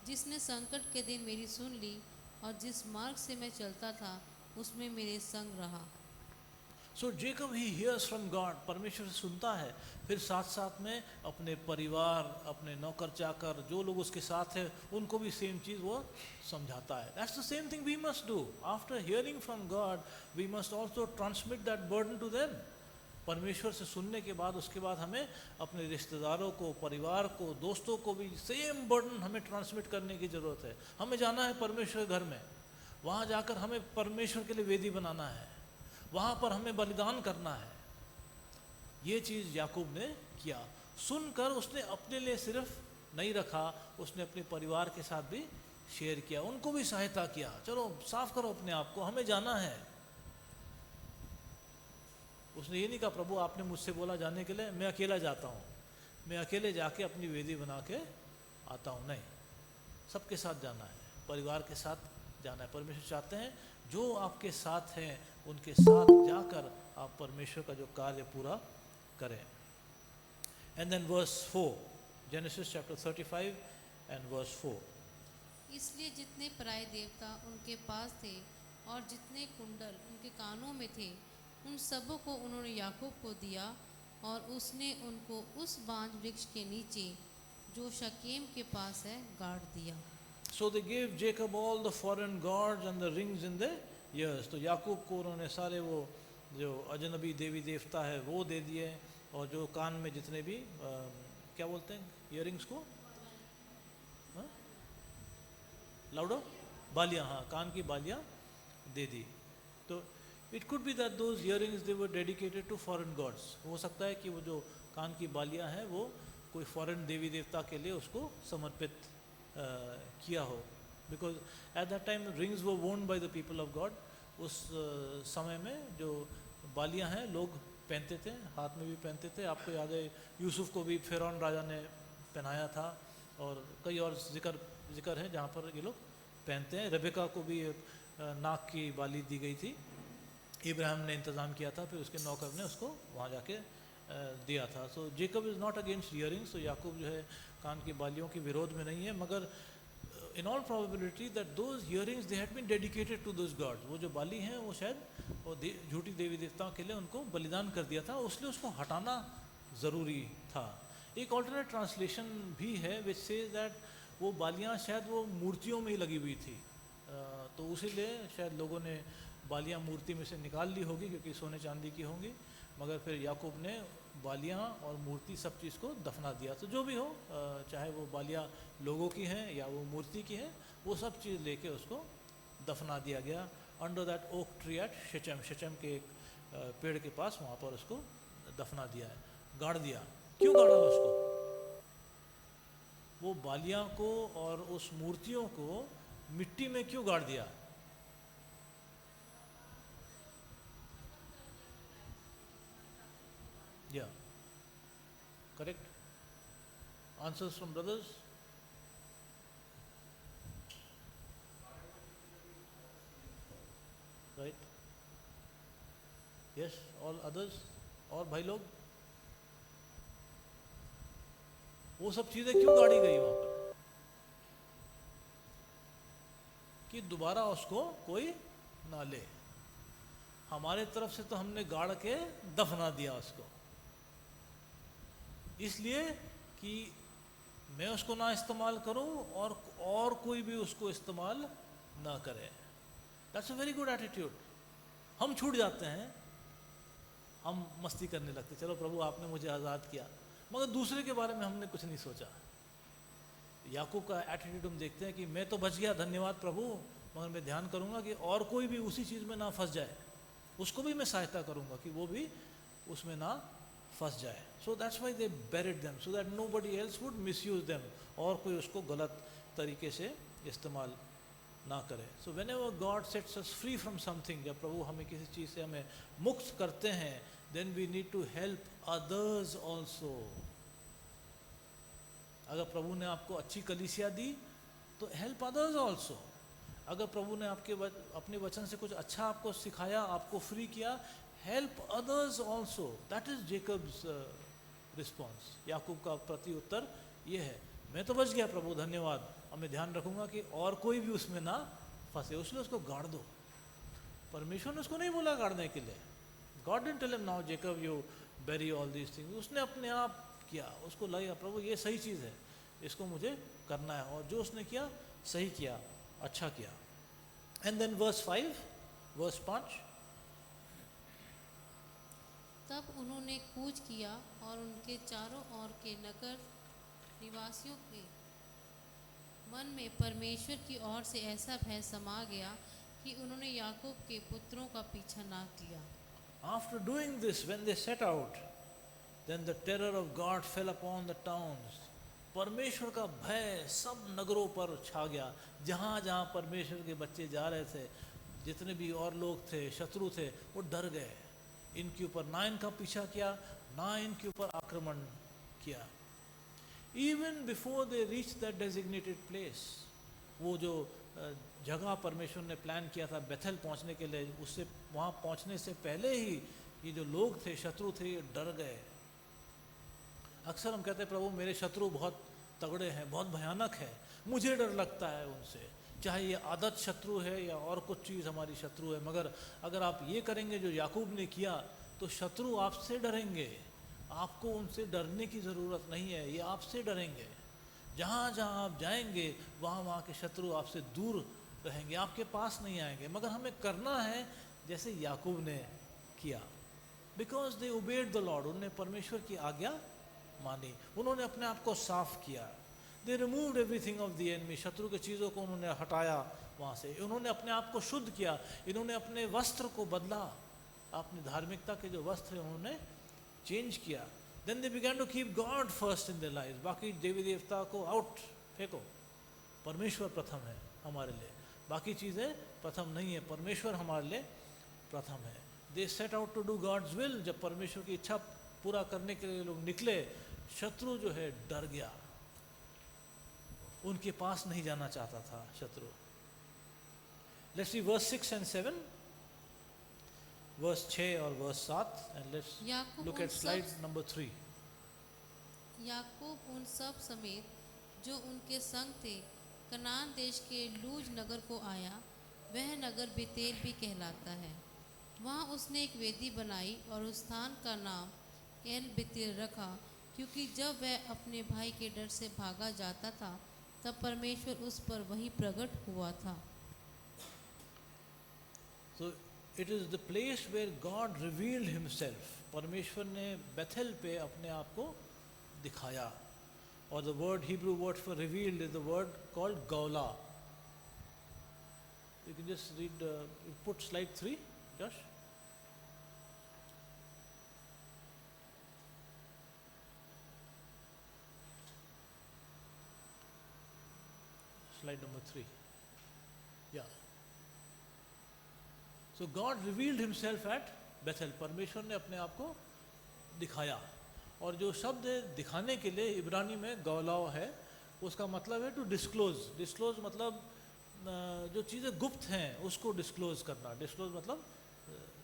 जिसने संकट के दिन मेरी सुन ली और जिस मार्ग से मैं चलता था उसमें मेरे संग रहा। So Jacob he hears from God, परमेश्वर से सुनता है, फिर साथ साथ में अपने परिवार, अपने नौकर चाकर, जो लोग उसके साथ हैं, उनको भी सेम चीज़ वो समझाता है। That's the same thing we must do. After hearing from God we must also transmit that burden to them. परमेश्वर से सुनने के बाद उसके बाद हमें अपने रिश्तेदारों को, परिवार को, दोस्तों को भी सेम बर्डन हमें ट्रांसमिट करने की ज़रूरत है। हमें जाना है परमेश्वर के घर में, वहाँ जाकर हमें परमेश्वर के लिए वेदी बनाना है, वहाँ पर हमें बलिदान करना है। ये चीज़ याकूब ने किया। सुनकर उसने अपने लिए सिर्फ नहीं रखा, उसने अपने परिवार के साथ भी शेयर किया, उनको भी सहायता किया। चलो साफ करो अपने आप को, हमें जाना है। उसने ये नहीं कहा प्रभु आपने मुझसे बोला जाने के लिए, मैं अकेला जाता हूँ, मैं अकेले जाके अपनी वेदी बना के आता हूँ। नहीं, सबके साथ जाना है, परिवार के साथ जाना है। परमेश्वर चाहते हैं जो आपके साथ हैं उनके साथ जाकर आप परमेश्वर का जो कार्य पूरा करें। And then verse 4, Genesis chapter 35 and verse 4। इसलिए जितने पराये देवता उनके पास थे और जितने कुंडल उनके कानों में थे, उन सबों को उन्होंने याकूब को दिया और उसने उनको उस बांज वृक्ष के नीचे जो शकेम के पास है गाड़ दिया। So they gave Jacob all the foreign gods and the rings in the ears. तो याकूब को उन्होंने सारे वो जो अजनबी देवी देवता है वो दे दिए, और जो कान में जितने भी क्या बोलते हैं इयरिंग्स को, लाउडो, बालियाँ, हाँ कान की बालियाँ दे दी। तो it could be that those earrings they were dedicated to foreign gods. हो सकता है कि वो जो कान की बालियाँ हैं वो कोई फॉरेन देवी देवता के लिए उसको समर्पित किया हो, because at that time rings वो वोन by the people of God. उस समय में जो बालियाँ हैं लोग पहनते थे, हाथ में भी पहनते थे। आपको याद है यूसुफ को भी फिरौन राजा ने पहनाया था, और कई और जिक्र है जहाँ पर ये लोग पहनते हैं। रेबेका को भी नाक की बाली दी गई थी, इब्राहिम ने इंतज़ाम किया था, फिर उसके नौकर ने उसको वहाँ जाके दिया था। So Jacob is not against earrings. तो याकूब जो है कान की बालियों के विरोध में नहीं है, मगर in all probability that those earrings they had been dedicated to those gods. वो जो बाली हैं वो शायद वो झूठी देवी देवताओं के लिए उनको बलिदान कर दिया था, इसलिए उसको हटाना ज़रूरी था। एक ऑल्टरनेट ट्रांसलेशन भी है विच सेज दैट वो बालियाँ शायद वो मूर्तियों में ही लगी हुई थी, तो उसीलिए शायद लोगों ने बालियाँ मूर्ति में से निकाल ली होगी क्योंकि सोने चांदी की होंगी, मगर फिर याकूब ने बालियाँ और मूर्ति सब चीज़ को दफना दिया। तो जो भी हो, चाहे वो बालियाँ लोगों की हैं या वो मूर्ति की हैं, वो सब चीज़ लेके उसको दफना दिया गया under that oak tree at Shechem. Shechem के एक पेड़ के पास वहाँ पर उसको दफना दिया है, गाड़ दिया। क्यों गाड़ा उसको? वो बालियाँ को और उस मूर्तियों को मिट्टी में क्यों गाड़ दिया? Yeah, correct. Answers from brothers? Right? Yes, all others? और भाई लोग, वो सब चीजें क्यों गाड़ी गई वहां पर? कि दोबारा उसको कोई ना ले। हमारे तरफ से तो हमने गाड़ के दफना दिया उसको, इसलिए कि मैं उसको ना इस्तेमाल करूं और कोई भी उसको इस्तेमाल ना करे। That's a very good attitude. हम छूट जाते हैं, हम मस्ती करने लगते, चलो प्रभु आपने मुझे आज़ाद किया, मगर दूसरे के बारे में हमने कुछ नहीं सोचा। याकूब का एटीट्यूड हम देखते हैं कि मैं तो बच गया, धन्यवाद प्रभु, मगर मैं ध्यान करूंगा कि और कोई भी उसी चीज़ में ना फंस जाए, उसको भी मैं सहायता करूंगा कि वो भी उसमें ना फंस जाए। So that's why they buried them so that nobody else would misuse them, और कोई उसको गलत तरीके से इस्तेमाल ना करे। So whenever God sets us free from something, जब प्रभु हमें किसी चीज़ से हमें मुक्त करते हैं, then we need to help others also. अगर प्रभु ने आपको अच्छी कलीसिया दी तो हेल्प अदर्स ऑल्सो। अगर प्रभु ने आपके अपने वचन से कुछ अच्छा आपको सिखाया, आपको फ्री किया, help others also. That is Jacob's response. याकूब का प्रति उत्तर ये है, मैं तो बच गया प्रभु धन्यवाद, और मैं ध्यान रखूंगा कि और कोई भी उसमें ना फंसे, इसलिए उसको गाड़ दो। परमेश्वर ने उसको नहीं बोला गाड़ने के लिए। God didn't tell him now Jacob you bury all these things। उसने अपने आप किया, उसको लगा प्रभु ये सही चीज़ है, इसको मुझे करना है, और जो उसने किया सही किया, अच्छा किया। एंड देन वर्स 5, वर्स 5, तब उन्होंने कूच किया और उनके चारों ओर के नगर निवासियों के मन में परमेश्वर की ओर से ऐसा भय समा गया कि उन्होंने याकूब के पुत्रों का पीछा ना किया। After doing this, when they set out, then the terror of God fell upon the towns। परमेश्वर का भय सब नगरों पर छा गया। जहाँ जहाँ परमेश्वर के बच्चे जा रहे थे, जितने भी और लोग थे, शत्रु थे, वो डर गए। इनके ऊपर ना इनका पीछा किया, ना इनके ऊपर आक्रमण किया। Even before they reached that designated place, वो जो जगह परमेश्वर ने प्लान किया था बेथेल पहुंचने के लिए, उससे वहां पहुंचने से पहले ही ये जो लोग थे, शत्रु थे, ये डर गए। अक्सर हम कहते हैं प्रभु मेरे शत्रु बहुत तगड़े हैं, बहुत भयानक है, मुझे डर लगता है उनसे, चाहे ये आदत शत्रु है या और कुछ चीज़ हमारी शत्रु है, मगर अगर आप ये करेंगे जो याकूब ने किया तो शत्रु आपसे डरेंगे। आपको उनसे डरने की ज़रूरत नहीं है, ये आपसे डरेंगे। जहाँ जहाँ आप जाएंगे वहाँ वहाँ के शत्रु आपसे दूर रहेंगे, आपके पास नहीं आएंगे। मगर हमें करना है जैसे याकूब ने किया, because they obeyed the Lord, उन्होंने परमेश्वर की आज्ञा मानी, उन्होंने अपने आप को साफ किया। They removed everything of the enemy, शत्रु की चीज़ों को उन्होंने हटाया वहाँ से, उन्होंने अपने आप को शुद्ध किया, इन्होंने अपने वस्त्र को बदला, अपनी धार्मिकता के जो वस्त्र हैं उन्होंने चेंज किया। Then they began to keep God first in their life, बाकी देवी देवता को आउट फेंको, परमेश्वर प्रथम है हमारे लिए, बाकी चीज़ें प्रथम नहीं है, परमेश्वर हमारे लिए प्रथम है। They set out to do God's will, जब परमेश्वर की इच्छा पूरा करने के लिए लोग निकले, शत्रु जो है डर गया, उनके पास नहीं जाना चाहता था शत्रु। Let's see verse 6 and 7, verse 6 और verse 7, and let's look at slide number 3। याकूब उन सब समेत जो उनके संग थे कनान देश के लूज नगर को आया, वह नगर बेतेल भी कहलाता है। वहाँ उसने एक वेदी बनाई और उस स्थान का नाम एल बेतेल रखा, क्योंकि जब वह अपने भाई के डर से भागा जाता था तब परमेश्वर उस पर वहीं प्रकट हुआ था। So it is the place where God revealed himself, परमेश्वर ने बेथेल पे अपने आप को दिखाया, और the word, Hebrew word for revealed is the word called Gaulah. You can just read, put slide 3, Josh. Slide number 3. Yeah. So God revealed himself at Bethel, परमेश्वर ने अपने आप को दिखाया, और जो शब्द है दिखाने के लिए इब्रानी में गौलाव है, उसका मतलब है टू डिस्क्लोज। डिस्क्लोज मतलब जो चीज़ें गुप्त हैं उसको डिस्क्लोज करना, डिस्क्लोज मतलब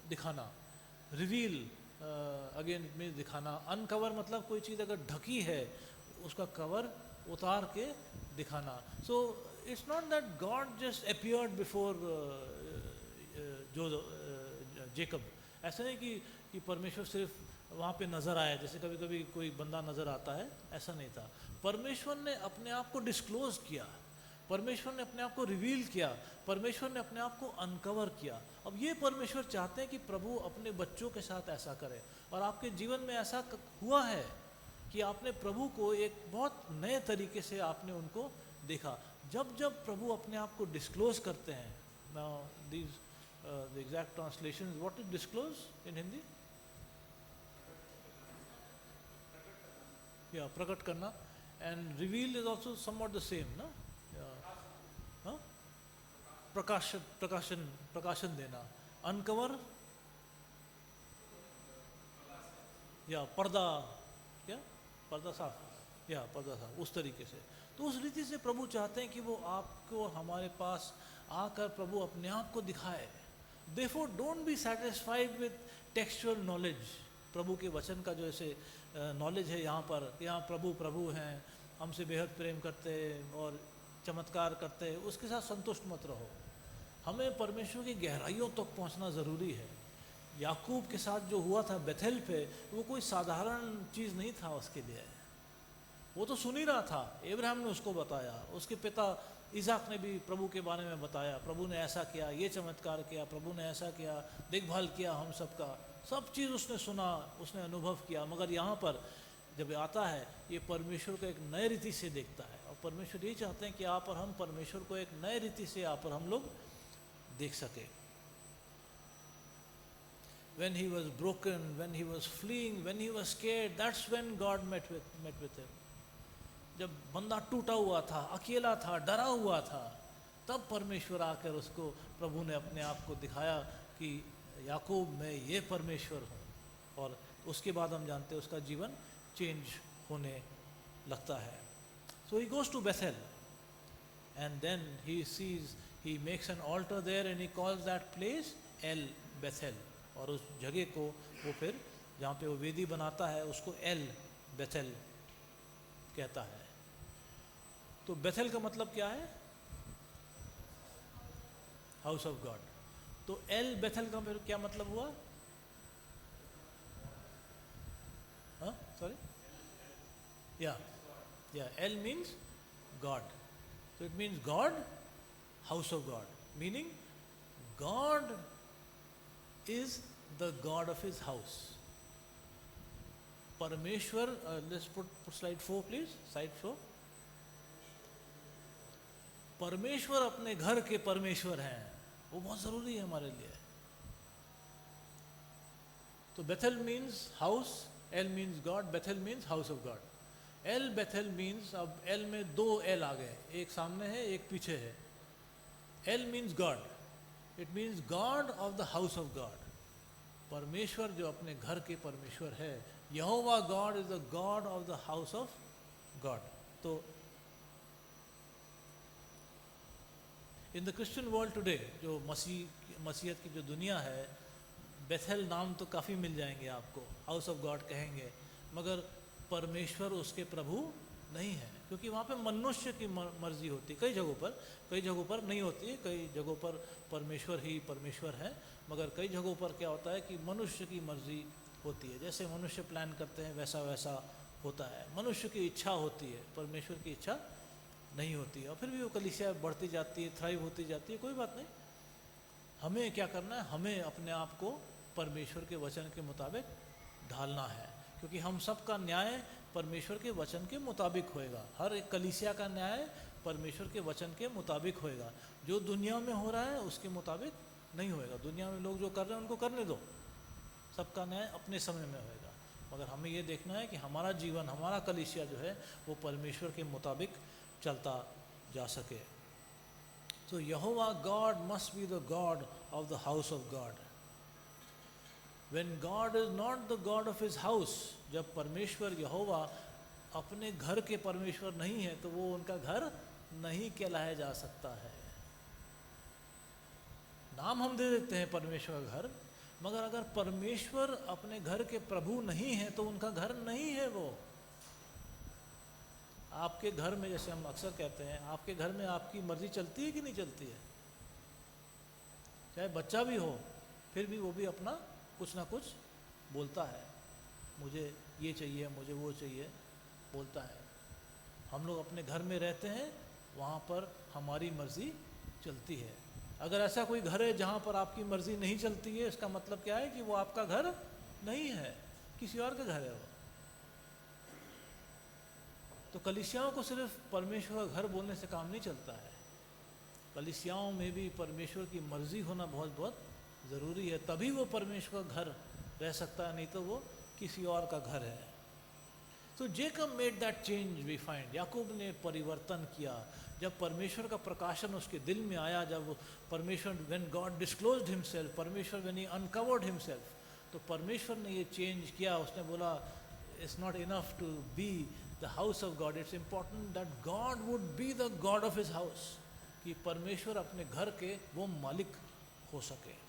दिखाना। रिवील अगेन में दिखाना। अनकवर मतलब कोई चीज़ अगर ढकी है उसका कवर उतार के दिखाना। So it's not that God just appeared before जो जेकब, ऐसा नहीं कि परमेश्वर सिर्फ वहाँ पे नज़र आया, जैसे कभी कभी कोई बंदा नज़र आता है, ऐसा नहीं था। परमेश्वर ने अपने आप को डिस्क्लोज किया, परमेश्वर ने अपने आप को रिवील किया, परमेश्वर ने अपने आप को अनकवर किया। अब ये परमेश्वर चाहते हैं कि प्रभु अपने बच्चों के साथ ऐसा करे, और आपके जीवन में ऐसा हुआ है कि आपने प्रभु को एक बहुत नए तरीके से आपने उनको देखा। जब जब प्रभु अपने आप को डिस्क्लोज करते हैं, now these the exact translation, what is disclose in Hindi? या प्रकट करना, and reveal is also somewhat the same ना, प्रकाशन देना। अनकवर या पर्दा, क्या पर्दा साफ, या पर्दा साफ, उस तरीके से। तो उस रीति से प्रभु चाहते हैं कि वो आपको हमारे पास आकर प्रभु अपने आप को दिखाए। Therefore don't be satisfied with textual knowledge, प्रभु के वचन का जो ऐसे नॉलेज है यहाँ पर, यहाँ प्रभु प्रभु हैं, हमसे बेहद प्रेम करते और चमत्कार करते, उसके साथ संतुष्ट मत रहो। हमें परमेश्वर की गहराइयों तक पहुँचना ज़रूरी है। याकूब के साथ जो हुआ था बेथेल पे, वो कोई साधारण चीज़ नहीं था उसके लिए। वो तो सुन ही रहा था, अब्राहम ने उसको बताया, उसके पिता इसाक ने भी प्रभु के बारे में बताया, प्रभु ने ऐसा किया, ये चमत्कार किया, प्रभु ने ऐसा किया, देखभाल किया हम सबका, सब चीज़ उसने सुना, उसने अनुभव किया। मगर यहाँ पर जब आता है, ये परमेश्वर को एक नए रीति से देखता है, और परमेश्वर ये चाहते हैं कि आप और हम परमेश्वर को एक नए रीति से आप और हम लोग देख सके। When he was broken, when he was fleeing, when he was scared, that's when God met with him. जब बंदा टूटा हुआ था, अकेला था, डरा हुआ था, तब परमेश्वर आकर उसको, प्रभु ने अपने आप को दिखाया कि याकूब मैं ये परमेश्वर हूँ। और उसके बाद हम जानते हैं उसका जीवन चेंज होने लगता है। So he goes to Bethel, and then he sees, he makes an altar there and he calls that place El Bethel, और उस जगह को वो फिर जहाँ पे वो वेदी बनाता है उसको एल बेथेल कहता है। तो बेथेल का मतलब क्या है? House of God. तो एल बेथल का फिर क्या मतलब हुआ? हाँ, सॉरी, या L means God, so it means God, house of God, meaning God is the God of his house. परमेश्वर, let's put slide 4 please, slide 4. परमेश्वर अपने घर के परमेश्वर हैं, वो बहुत ज़रूरी है हमारे लिए। तो Bethel means house, El means God, Bethel means house of God. El Bethel means, अब एल में दो एल आ गए, एक सामने है एक पीछे है। El means God, it means God of the house of God. परमेश्वर जो अपने घर के परमेश्वर है, यहोवा God is the God of the house of God. तो in the Christian world today, जो मसीहत की जो दुनिया है, बेथेल नाम तो काफ़ी मिल जाएंगे आपको, हाउस ऑफ गॉड कहेंगे, मगर परमेश्वर उसके प्रभु नहीं है, क्योंकि वहाँ पे मनुष्य की मर्जी होती है। कई जगहों पर नहीं होती है, कई जगहों पर परमेश्वर ही परमेश्वर है, मगर कई जगहों पर क्या होता है कि मनुष्य की मर्जी होती है। जैसे मनुष्य प्लान करते हैं वैसा वैसा होता है, मनुष्य की इच्छा होती है, परमेश्वर की इच्छा नहीं होती है। और फिर भी वो कलीसिया बढ़ती जाती है, थ्राइव होती जाती है, कोई बात नहीं। हमें क्या करना है? हमें अपने आप को परमेश्वर के वचन के मुताबिक ढालना है, क्योंकि हम सब का न्याय परमेश्वर के वचन के मुताबिक होएगा। हर एक कलीसिया का न्याय परमेश्वर के वचन के मुताबिक होएगा। जो दुनिया में हो रहा है उसके मुताबिक नहीं होएगा। दुनिया में लोग जो कर रहे हैं उनको करने दो, सबका न्याय अपने समय में होएगा। मगर हमें ये देखना है कि हमारा जीवन, हमारा कलीसिया जो है वो परमेश्वर के मुताबिक चलता जा सके। तो यहोवा God must be the God of the house of God. When God is not the God of his house, जब परमेश्वर यहोवा अपने घर के परमेश्वर नहीं है, तो वो उनका घर नहीं कहलाया जा सकता है। नाम हम दे देते हैं परमेश्वर का घर, मगर अगर परमेश्वर अपने घर के प्रभु नहीं है तो उनका घर नहीं है वो। आपके घर में, जैसे हम अक्सर कहते हैं, आपके घर में आपकी मर्जी चलती है कि नहीं चलती है? चाहे बच्चा भी हो, फिर भी वो भी अपना कुछ ना कुछ बोलता है, मुझे ये चाहिए, मुझे वो चाहिए, बोलता है। हम लोग अपने घर में रहते हैं, वहाँ पर हमारी मर्जी चलती है। अगर ऐसा कोई घर है जहाँ पर आपकी मर्जी नहीं चलती है, इसका मतलब क्या है कि वो आपका घर नहीं है, किसी और का घर है वो। तो कलीसियाओं को सिर्फ परमेश्वर का घर बोलने से काम नहीं चलता है, कलीसियाओं में भी परमेश्वर की मर्जी होना बहुत बहुत ज़रूरी है, तभी वो परमेश्वर का घर रह सकता है, नहीं तो वो किसी और का घर है। तो Jacob made that change we find, याकूब ने परिवर्तन किया। जब परमेश्वर का प्रकाशन उसके दिल में आया, जब परमेश्वर, व्हेन गॉड डिस्क्लोज्ड हिमसेल्फ, परमेश्वर व्हेन ही अनकवर्ड हिमसेल्फ, तो परमेश्वर ने ये चेंज किया। उसने बोला it's not enough to be the house of God, it's important that God would be the God of his house, कि परमेश्वर अपने घर के वो मालिक हो सके।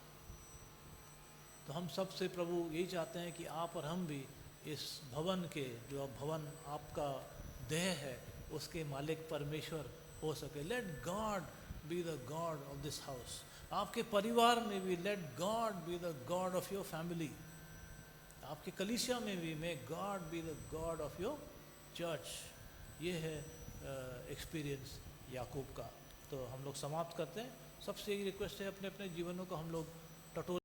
तो हम सब से प्रभु यही चाहते हैं कि आप और हम भी इस भवन के, जो अब भवन आपका देह है, उसके मालिक परमेश्वर हो सके। Let God B the God of this house. आपके परिवार में भी let God B the God of your family. आपके कलीसिया में भी may God B the God of your church. ये है एक्सपीरियंस याकूब का। तो हम लोग समाप्त करते हैं। सबसे एक रिक्वेस्ट है, अपने अपने जीवनों को हम लोग टटोल